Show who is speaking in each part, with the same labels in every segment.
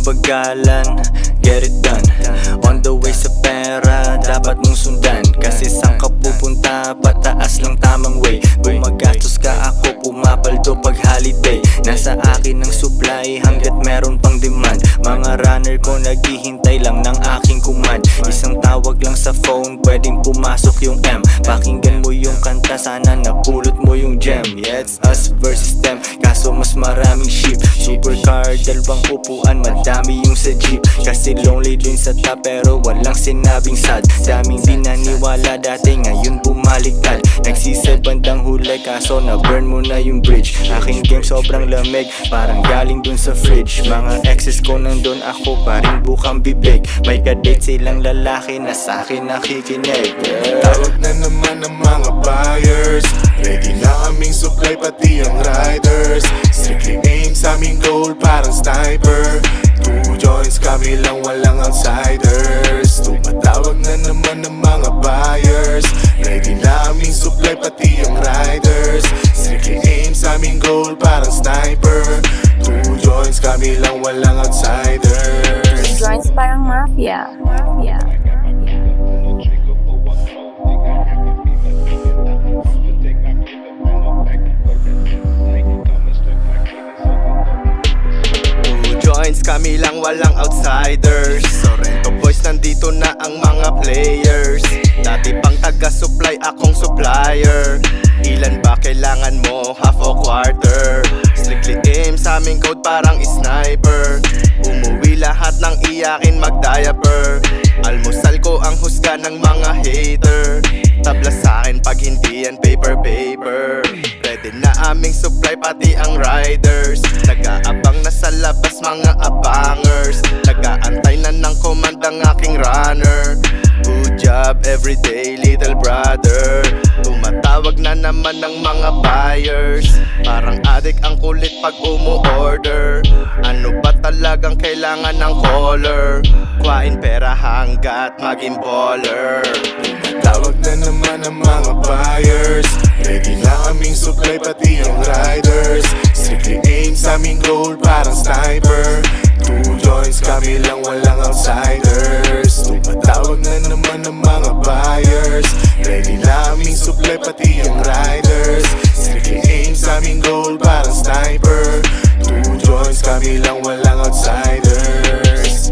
Speaker 1: bagalan, get it done. On the way sa pera, dapat mong sundan. Kasi saan ka pupunta, pataas lang tamang way. Gumagastos ka, ako pumapaldo pag holiday. Nasa akin ang supply hanggat meron pang demand. Mga runner ko naghihintay lang ng aking command. Isang tawag lang sa phone, pwedeng pumasok yung M. Pakinggan mo yung kanta, sana napulot mo yung gem. Yeah, it's us versus them, kaso mas maraming sheep. Supercar, dalawang upuan, madami yung sa jeep. Kasi lonely dun sa top pero walang sinabing sad. Daming di naniwala dati, ngayon bumaliktad. Nagsisay bandang huli kaso na-burn mo na yung bridge. Aking game sobrang lamig, parang galing dun sa fridge. Mga exes ko nandun, ako pa rin bukang bibig. May kadate silang lalaki na sa'kin nakikinig.
Speaker 2: Tawag na naman ang mga buyers. Ready na aming supply pati ang riders. Strictly aim sa aming goal parang sniper. 2 joints kami lang walang outsiders. Tumatawag na naman ang mga buyers. Ready na aming supply pati ang riders. Strictly aim sa aming goal parang sniper. 2 joints kami lang walang outsiders.
Speaker 3: Joints parang mafia.
Speaker 4: Joints kami lang walang outsiders. Sorrento boys nandito na ang mga players. Dati pang taga-supply akong supplier. Ilan ba kailangan mo? Half o quarter. Strictly aim sa aming code parang sniper. Umuwi lahat ng iyakin mag-diaper. Almusal ko ang husga ng mga hater. Tabla sa'kin pag hindi yan paper. Ready na aming supply pati ang riders. Nag-aabang na sa labas mga abangers. Nag-aantay na ng command ang aking runner. Good job everyday little brother. Tumatawag na naman ng mga buyers. Parang addict ang kulit pag umu-order. Ano ba talagang kailangan ng color? Kuhain pera hanggat maging baller.
Speaker 2: Tawag na naman ang mga buyers. Ready na aming supply pati ang riders. Strictly aim sa aming goal parang sniper. 2 joints kami lang walang outsiders. Tumatawag na naman ang mga buyers. Ready na aming supply pati ang riders. Strictly aim sa aming goal parang sniper. 2 joints kami lang walang outsiders.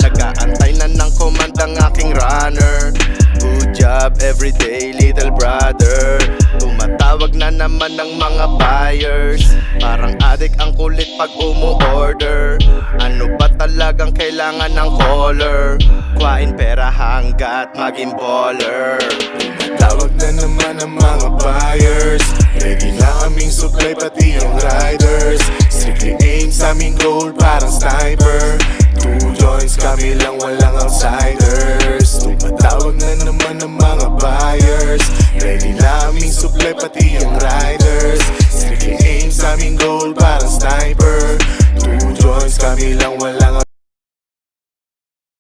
Speaker 4: Nag-aantay na ng command ang aking runner. Good job everyday little brother. Tumatawag na naman ng mga buyers. Parang addict ang kulit pag umu-order. Ano ba talagang kailangan ng color? Kuhain pera hanggat maging baller.
Speaker 2: Tawag na naman ang mga buyers. Ready na aming supply pati ang riders. Strictly aim sa aming goal parang sniper. 2 joints kami lang walang outsiders.